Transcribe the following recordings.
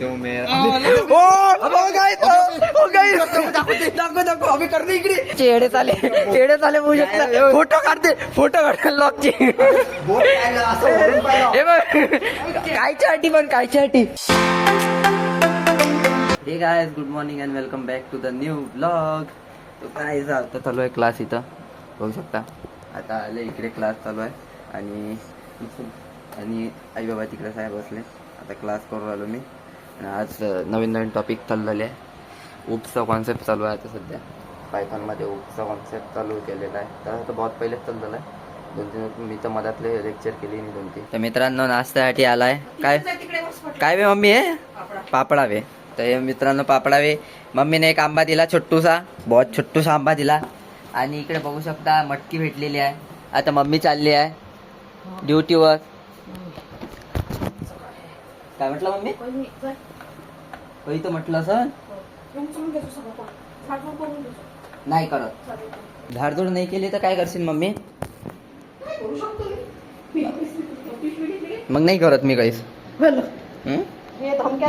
करते हूँ मैं। अभी करते इकडे चेडे चाले होऊ शकता. फोटो काढते लॉकची. हे बघ कायच्या अटी. Hey guys, good morning and welcome back to the new blog. तो काय आता चालू आहे क्लास इथं बघू शकता. आता आले इकडे क्लास चालू आहे आणि आई बाबा तिकडे साहेब बसले. आता क्लास करून आलो मी आणि आज नवीन टॉपिक चाललेले आहे. उपचा कॉन्सेप्ट चालू आहे आता सध्या पायथॉनमध्ये. उपचा कॉन्सेप्ट चालू केलेला आहे. तर तो बहुत पहिलेच चाललेला आहे. 2-3 मी तर मधातले लेक्चर केली नाही 2-3. तर मित्रांनो नाश्त्यासाठी आलाय. काय वे मम्मी आहे पापडावे. तर हे मित्रांनो पापडावे. मम्मीने एक आंबा दिला छोटूसा, बहुत छोटूसा आंबा दिला. आणि इकडे बघू शकता मटकी भेटलेली आहे. आता मम्मी चालली आहे ड्युटीवर. काय म्हटलं मम्मी? तर म्हटलं सर नाही करत. झाडझूड नाही केली तर काय करशील मम्मी? मग नाही करत मी काहीच.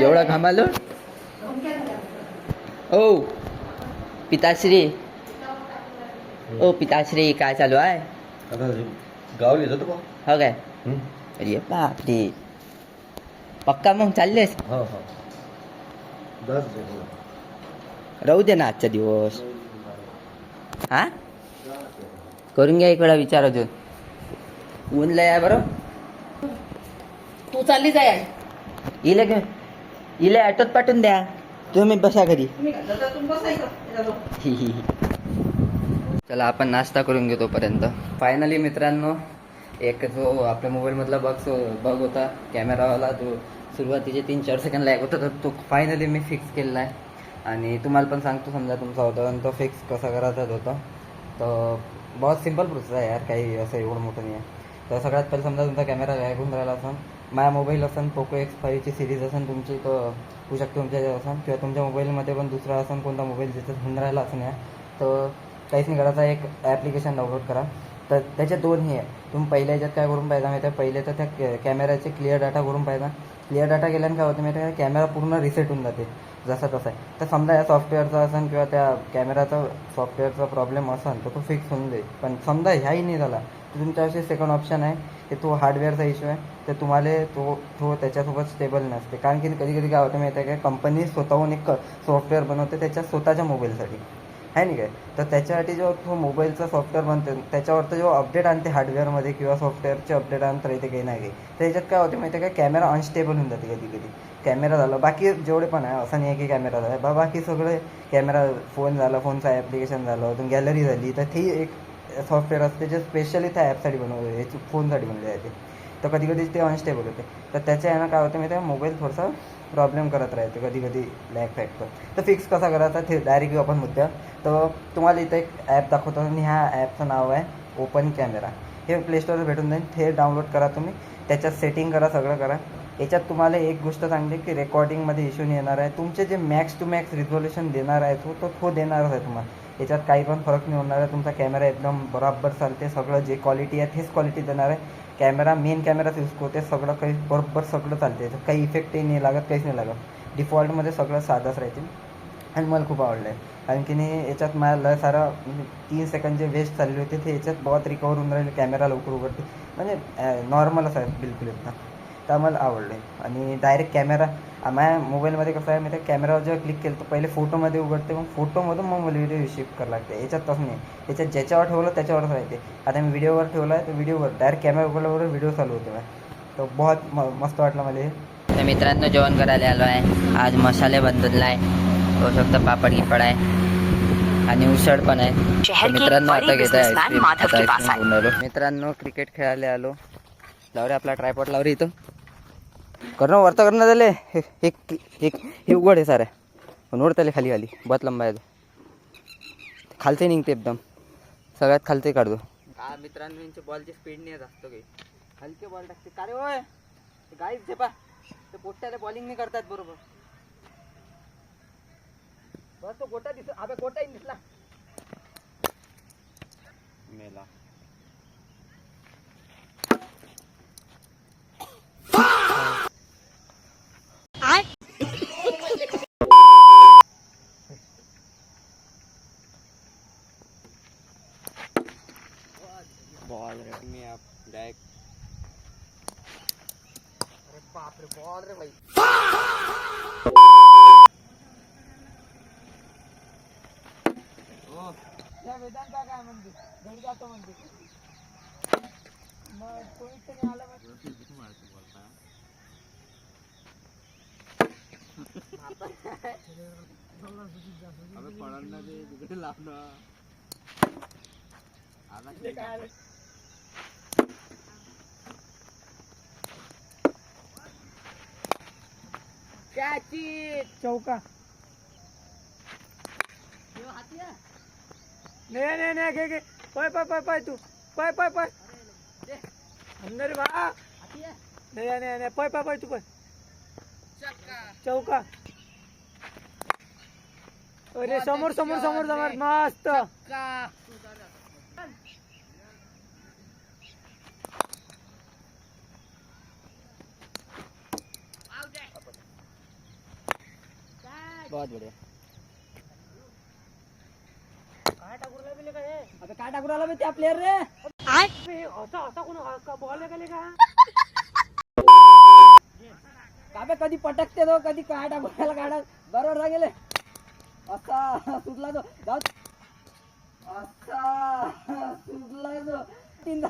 एवढा घामालो. ओ पिताश्री, ओ पिताश्री काय चालू आहे? गावाला येतो का? हो काय? अरे बापरे. पक्का मग चाललेस? राहू दे ना आजचा दिवस. हा करून घ्या एक वेळा विचार अजून. ऊन लय आहे बरं. तू चालली जाय. इले ऑटोत पाठवून द्या. तुम्ही बसा घरी. चला आपण नाश्ता करून घेतो पर्यंत. फायनली मित्रांनो एक जो आपल्या मोबाईल मधला बग होता कॅमेरावाला, तो सुरुवातीचे 3-4 सेकंड लॅग होता, तर तो फायनली मी फिक्स केलेला आहे. आणि तुम्हाला पण सांगतो समजा तुमचा होता आणि तो फिक्स कसा करायचा होता. तर बहुत सिंपल प्रोसेस आहे यार, काही असं एवढं मोठं नाही आहे. तर सगळ्यात पहिले समजा तुमचा कॅमेरा लॅग होऊन राहिला असेल, माझा मोबाईल असेल पोको X5 ची सिरीज असेल तुमची, तर होऊ शकते तुमच्या असेल, किंवा तुमच्या मोबाईलमध्ये पण दुसरा असेल कोणता मोबाईल ज्याच्यात होऊन राहिला असेल या, तर काहीच नाही करायचा. एक ॲप्लिकेशन डाउनलोड करा. तर त्याच्यात 2 हे आहे. तुम्ही पहिल्या ह्याच्यात काय करून पाहिजे माहिती आहे? पहिले तर त्या कॅमेऱ्याचे क्लिअर डाटा करून पाहिजे. क्लिअर डाटा केल्यानं काय होतं माहिती आहे? कॅमेरा पूर्ण रिसेट होऊन जाते जसा तसा आहे. तर समजा या सॉफ्टवेअरचा असेल किंवा त्या कॅमेराचा सॉफ्टवेअरचा प्रॉब्लेम असेल तर तो फिक्स होऊन जाईल. पण समजा ह्याही नाही झाला तर तुमच्याशी सेकंड ऑप्शन आहे की तो हार्डवेअरचा इश्यू आहे. तर तुम्हाला तो त्याच्यासोबत स्टेबल नसते. कारण की कधी कधी काय होतं माहिती आहे का, कंपनी स्वतःहून एक सॉफ्टवेअर बनवते त्याच्या स्वतःच्या मोबाईलसाठी, आहे नाही काय. तर त्याच्यासाठी जो तो मोबाईलचा सॉफ्टवेअर बनते त्याच्यावरती जो अपडेट आणते हार्डवेअरमध्ये किंवा सॉफ्टवेअरचे अपडेट आणत राहते काही नाही काही, त्याच्यात काय होते माहिती आहे का, कॅमेरा अनस्टेबल होऊन जाते कधी कधी. कॅमेरा झाला, बाकी जेवढे पण आहे असं नाही आहे की कॅमेरा झाला, बाकी सगळे कॅमेरा, फोन झाला, फोनचं ॲप्लिकेशन झालं, अजून गॅलरी झाली, तर ती एक सॉफ्टवेअर असते जे स्पेशली त्या ॲपसाठी बनवले, याची फोनसाठी बनवले जाते. तर कधी कधी ते अनस्टेबल होते. तर त्याच्या यानं काय होतं माहिती आहे, मोबाईल थोडासा प्रॉब्लेम करत राहते कधी कधी लॅग फॅक्टर. तर फिक्स कसा करायचा ते डायरेक्टली आपण मुद्दा. तर तुम्हाला इथं एक ॲप दाखवतो आणि ह्या ॲपचं नाव आहे ओपन कॅमेरा. हे प्लेस्टोरवर भेटून जाईल. हे डाउनलोड करा तुम्ही. त्याच्यात सेटिंग करा, सगळं करा. याच्यात तुम्हाला एक गोष्ट चांगली की रेकॉर्डिंगमध्ये इश्यू नाही येणार आहे. तुमचे जे मॅक्स टू मॅक्स रिझोल्युशन देणार आहे तो देणारच आहे तुम्हाला. याच्यात काही पण फरक नाही होणार आहे. तुमचा कॅमेरा एकदम बरोबर चालते. सगळं जे क्वालिटी आहे तेच क्वालिटी देणार आहे. कॅमेरा मेन कॅमेराच यूज करते. सगळं काही बरोबर सगळं चालते. याच्यात काही इफेक्टही नाही लागत, काहीच नाही लागत. डिफॉल्टमध्ये सगळं साधंच राहते आणि मला खूप आवडलं आहे. कारण की नाही याच्यात मला सारा 3 सेकंड जे वेस्ट चालले होते ते याच्यात बहुत रिकवर होऊन राहिले. कॅमेरा लवकर उघडते, म्हणजे नॉर्मलच आहे बिलकुल एकदम. तर मला आवडलं आहे. आणि डायरेक्ट कॅमेरा माझ्या मोबाईलमध्ये कसं आहे मी त्या कॅमेरावर जेव्हा क्लिक केलं तर पहिले फोटोमध्ये उघडते, मग फोटोमधून मग मला व्हिडिओ शिफ्ट करावं लागते. याच्यात तसं नाही. याच्यात ज्याच्यावर ठेवलं त्याच्यावरच राहते. आता मी व्हिडिओवर ठेवला आहे तर व्हिडिओवर डायरेक्ट कॅमेरा उघडल्यावर व्हिडिओ चालू होते. तर बहुत मस्त वाटलं मला हे. तर मित्रांनो जेवण करायला आलो आहे. आज मसाले बदलला आहे. होऊ शकतं पापड गिपड आहे आणि उसळ पण आहे. मित्रांनो आता घेत आहे मित्रांनो क्रिकेट खेळायला आलो. लावरे आपला ट्रायपॉड लावरे इथं करणं वरता करणं झाले. हे उघड आहे साऱ्या नोड त्याला खाली खाली बहुत लंबा आहे. खालते निघते एकदम सगळ्यात खालते काढतो. का मित्रांनो यांच्या बॉलची स्पीड नाही जास्त काही, हलके बॉल टाकते. का रे होय गाईच झेपा ते पोट्याला बॉलिंग नाही करतात बरोबर. बस तो गोटा दिसला. अबे गोटाही दिसला मेला. चाल रे भाई. वेदांता काय म्हणते घरी जातो म्हणते मग कोणी आलं चौका नाही घे पाय तू पाय अंदर बा नाही पाय तू पाय चौका अरे समोर मस्त बहुत बढ़िया. अबे काय टाकून आला बे त्या प्लेयर रे असा कोण बॉल गेले का बे कधी पटकते तो कधी काय टाकून काढा बरोबर गेले असा सुटला तो जाऊ असा सुटला तो तीनदा.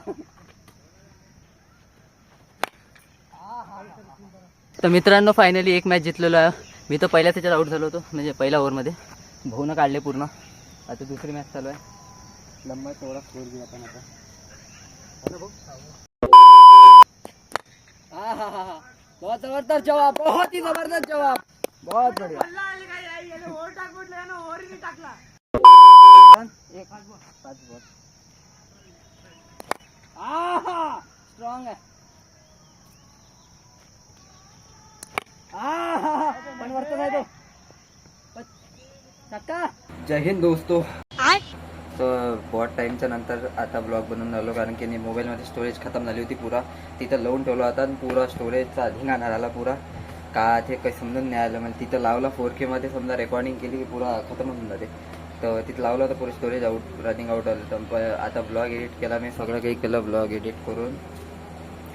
तर मित्रांनो फायनली एक मॅच जिंकलेलो आहे. मी तर पहिल्या त्याच्यात आउट झालो होतो म्हणजे पहिल्या ओव्हरमध्ये भाऊनं काढले पूर्ण. आता दुसरी मॅच चालू आहे लंबा तेवढा स्कोर घेऊ आपण आता. हा बहुत जबरदस्त जवाब बहुत ही जबरदस्त जवाब बहुत बढ़िया. एक 5 बॉल स्ट्रॉंग आहे पण वरतं आहे तो नक्का. जय हिंद दोस्तों. तर बहुत टाईमच्या नंतर आता ब्लॉग बनवून आलो कारण की मोबाईलमध्ये स्टोरेज खतम झाली होती पुरा. तिथं लावून ठेवला होता आणि पुरा स्टोरेजचा धिंगाणा आला पुरा का ते काही समजून नाही आलं. म्हणजे तिथं लावला 4K मध्ये समजा रेकॉर्डिंग केली की पुरा खतम होऊन जाते. तर तिथं लावलं होतं पुरं स्टोरेज रनिंग आउट आलं. तर आता ब्लॉग एडिट केला मी सगळं काही केलं ब्लॉग एडिट करून.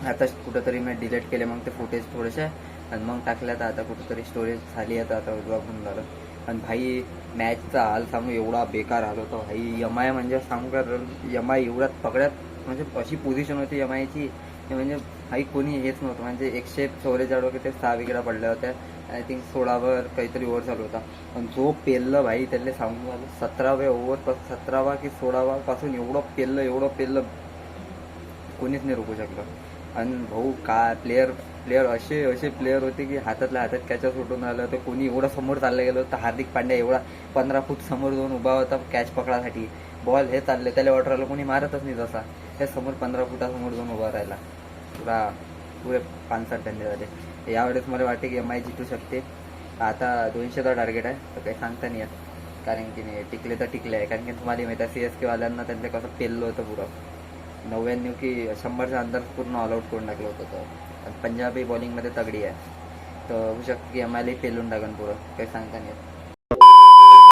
आता कुठंतरी मी डिलीट केले मग ते फुटेज थोडेसे आणि मग टाकल्या तर आता कुठंतरी स्टोरेज झाली आता ब्लॉग म्हणून झालं. आणि भाई मॅचचा हाल सांगू एवढा बेकार आलो होता भाई. MI म्हणजे सांगू का MI एवढ्यात पकड्यात म्हणजे अशी पोझिशन होती MIची म्हणजे भाई कोणी हेच नव्हतं. म्हणजे 144 वगैरे ते 6 विकेटा पडल्या होत्या. आय थिंक 16वर काहीतरी ओव्हर चालू होता. आणि जो पेललं भाई त्याला सांगून झालं 17व्या ओव्हर 17वा की 16वा पासून एवढं पेललं कोणीच नाही रोखू शकलं. आणि भाऊ काय प्लेयर असे प्लेयर होते की हातातल्या हातात कॅच सुटून आलं. तर कोणी एवढं समोर चाललं गेलं तर हार्दिक पांड्या एवढा 15 फूट समोर जाऊन उभा होता कॅच पकडासाठी. बॉल हे चालले त्याला वाटरला कोणी मारतच नाही तसा. हे समोर 15 फुटासमोर जाऊन उभा राहिला. पुरे 5-7 डंडे झाले. यावेळेस मला वाटते की MI जिंकू शकते. आता 200चा टार्गेट आहे तर काही सांगता नाही येत कारण की नाही टिकले तर टिकले आहे. कारण की तुम्हाला माहिती आहे CSK वाल्यांना त्यांचं कसं पेललं होतं पुरं 99 की 100च्या अंदर पूर्ण ऑलआउट करून टाकलं होतं. तर पंजाबी बॉलिंगमध्ये तगडी आहे तर होऊ शकते की MIला पेलून टाकन पुरं काही सांगता नाही येत.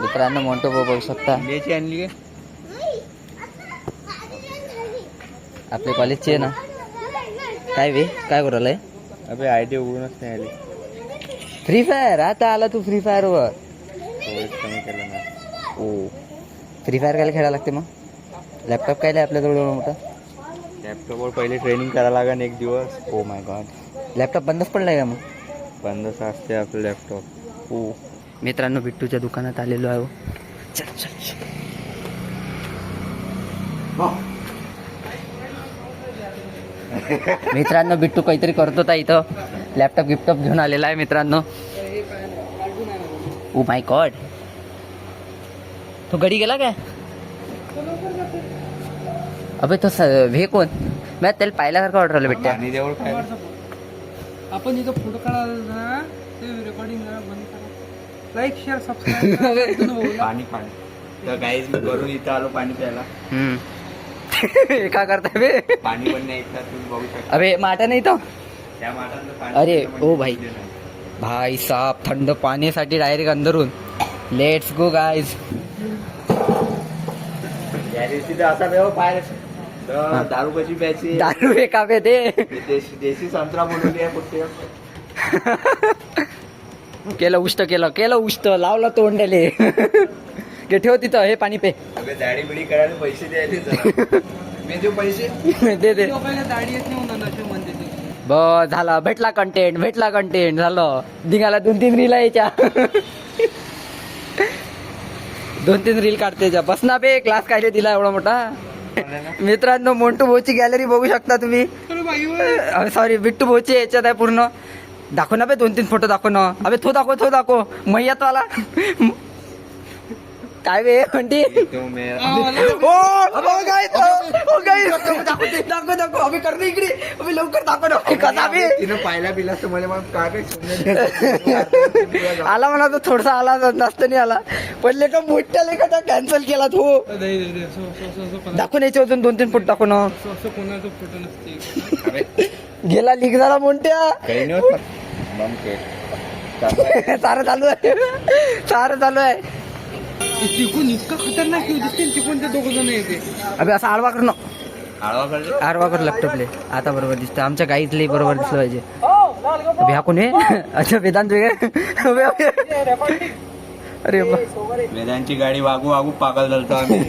मित्रांनो मोठं बघू शकता आणली आपल्या कॉलेजची आहे ना. काय करू राहिलाय अबे आयडी उघडूनच नाही आली. फ्री फायर आता आला तू फ्री फायर वर. कमी केलं ना. ओ फ्री फायर काय खेळायला लागते मग. लॅपटॉप काय आपल्याजवळ मोठा. लॅपटॉपवर पहिले ट्रेनिंग करायला लागेल 1 दिवस. ओ माय गॉड लॅपटॉप बंदच पडलाय का मग. बंदच असते आपलं लॅपटॉप. हो मित्रांनो बिट्टूच्या दुकानात आलेलो आहे. चल मित्रांनो बिट्टू काहीतरी करत होता इथं. लॅपटॉप गिफ्टॉप घेऊन आलेला आहे मित्रांनो. ओ माय गॉड तो गडी गेला काय. अबे तो हे कोण मी त्याला पाहिल्यासारखं ऑर्डर आलं भेटते. आणि जवळ काय आपण इथं फोटो काढायला ना ते रेकॉर्डिंग बंद करा. लाईक शेअर सबस्क्राईब पाणी तर गाईज मी घरून इथं आलो पाणी प्यायला. काय करताय बे. पाणी पण नाही इथं तुम्ही बघू शकता. अबे माटा नाही तो. त्या माठातलं पाणी अरे म्हणजे ओ भाई साहब थंड पाण्यासाठी डायरेक्ट अंदरून. Let's go guys. या दिवशी तर असा व्यव बाहेर दारू कशी प्यायची. दारू हे का बे ते देशी संत्रा बनवली आहे कुठे केलं उष्ट केलं उष्ट लावलं तोंडले. घे ठेव तिथं हे पाणी पे. दाढी बिडी करायला पैसे द्यायचे जरा. मी देऊ पैसे. दे लोकांना दाढी येत नाही म्हणून असे म्हणते ते. बस झालं भेटला कंटेंट झालं. दिघाला 2-3 रील यायच्या. 2-3 रील काढते याच्या. बस ना बे क्लास काय दिला एवढा मोठा. मित्रांनो मोंटू भाऊची गॅलरी बघू शकता तुम्ही. अरे बाई सॉरी बिट्टू भाऊची याच्यात आहे पूर्ण. दाखव ना बे 2-3 फोटो दाखव ना. अबे तो दाखव मैयात वाला. काय बे म्हणते दाखव अभि कर इकडे अभि लवकर दाखव कसा बे. तिनं पाहिला बिला तर मला मग काय आला म्हणा तो थोडासा आला जास्त नाही आला. पण लेका मोठ्या लेखा कॅन्सल केला तो. दाखवून यायचे अजून 2-3 फोटो दाखव ना. असं कोणाचा फोटो नसते. गेला लीक झाला मोठ्या. काही नाही सारं चालू आहे. तिकून इतका खतरनाक येऊ दिसते तिकून ते 2 जण येते. अबे असा आडवा कर ना. आळवा आडवा कर लॅपटॉपले. आता बरोबर दिसतं. आमच्या गाईतले बरोबर दिसलं पाहिजे. अभि हा कोण आहे. अच्छा वेदांत वेगळे. अरे वेदांची गाडी वागू पागल झालतो आम्ही.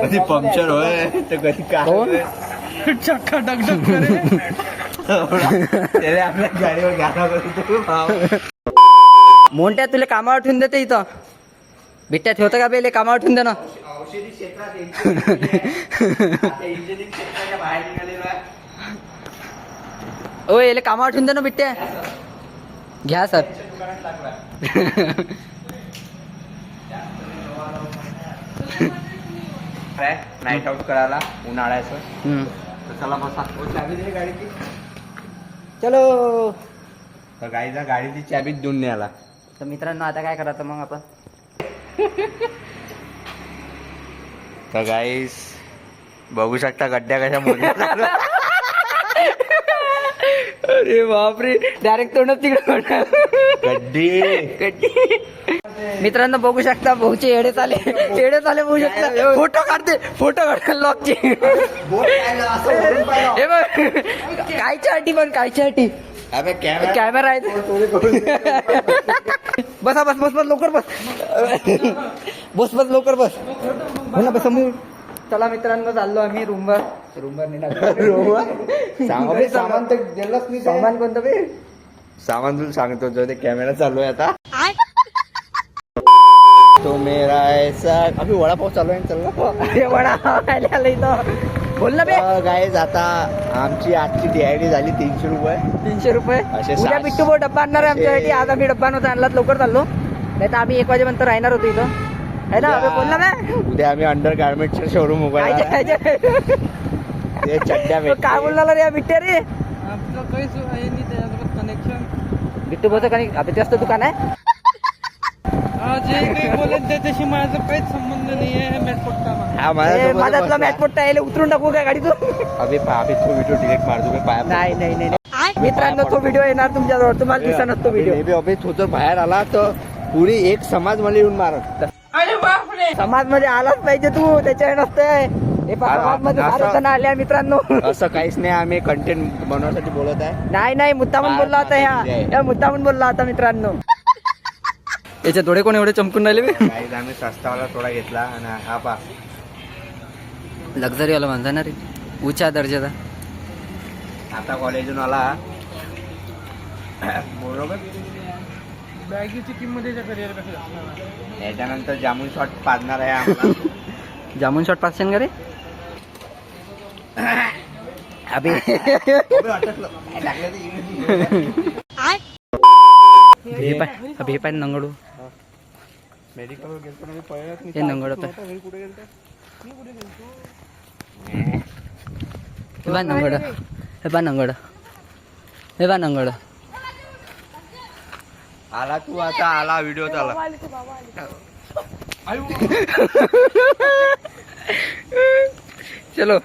कधी पंक्चर होय तर कधी काय चक्का डगडग करे. त्याला आपल्या गाडीवर गाणं करतो. मोठ्या तुला कामावर ठेवून देते इथं. बिट्ट्या ठेवतं का बेले कामावर ठेवून दे ना. औषधी क्षेत्रात इंजिनिअरिंग क्षेत्राच्या बाहेर निघालेलो आहे. ओ याला कामावर ठेवून दे ना बिट्ट्या. घ्या सर. नाईट आउट करायला उन्हाळ्याचं. तर चला बसा. चाबी दे गाडीची. चलो. तर गाडीचा गाडीची चाबीच देऊन नाही आला. तर मित्रांनो आता काय करायचं मग आपण. तर गाईस बघू शकता गड्ड्या कशा मोठ्या. अरे बापरे डायरेक्ट तोंडच तिकडे. गड्डी मित्रांनो बघू शकता भाऊचे येडे चाले बघू शकता. फोटो काढते लॉकचे. हे बघ कायच्या अटी अबे कॅमेरा आहे. बस लवकर बस लवकर बस. हो ना बस समोर. चला मित्रांनो चाललो आम्ही रूमवर सामान तर गेलंच नाही. सामान कोणतं बे. सामान तुला सांगतो जो ते कॅमेरा चालू आहे आता. तो मेरा ऐसा अभी वडापाव चालू आहे. चल ना वडा इथं बोल ना बे. गाईज आता आमची आजची DID झाली 300 रुपये. 300 रुपये. असे उद्या 700 बिट्टू भाऊ डब्बा आणणार आहे आमच्यासाठी. आज आम्ही डब्बा नव्हता आणला लवकर चाललो. नाही तर आम्ही 1 वाजेपर्यंत राहणार होतो इथं. है ना अबे बोल ना बे. उद्या आम्ही अंडर गार्मेंटचं शोरूम उघडणार. ते चड्ड्या काय बोलणार रे या बिट्ट्या रे. आपलं काहीच आहे नाही त्याच्यासोबत कनेक्शन. बिट्टू भाऊचं काही अबे जास्त दुकान आहे. जे काही बोलत त्याच्याशी माझा काहीच संबंध नाही आहे. माझा तुला मॅच पोट्टा यायला उतरून टाकू काय गाडीतून. अबे तो व्हिडिओ डिलीट मारतो बे पाया. नाही मित्रांनो तो व्हिडिओ येणार तुमच्याजवळ. तुम्हाला दिसणार तो व्हिडिओ. अबे तो जर बाहेर आला तर पुरी एक समाज मला येऊन मारत. समाज मध्ये आलाच पाहिजे तू. त्याच्या नसतंय. हे समाज मध्ये फार जण आले मित्रांनो. असं काहीच नाही. आम्ही कंटेंट बनवण्यासाठी बोलत आहे. नाही मुद्दामून बोलला होता. ह्या मुद्दामून बोलला होता मित्रांनो. याचे डोळे कोण एवढे चमकून राहिले. काहीच आम्ही सस्तावाला थोडा घेतला आणि हा पा लक्झरी वाला म्हणता ना रे. उच्च दर्जाचा. आता कॉलेजून आला बरोबर. बॅगीची किंमत याच्या करिअर कसं असणार. याच्यानंतर जामून शॉट पाजणार आहे आम्हाला. जामून शॉट पाचशे का रे. अबे हे पाय नंगडू. मेडिकलवर गेलो मी पळत हे नंगड होतं. कुठे गेलतो. हे बा नंगड. आला तू आता आला व्हिडिओ आला. चलो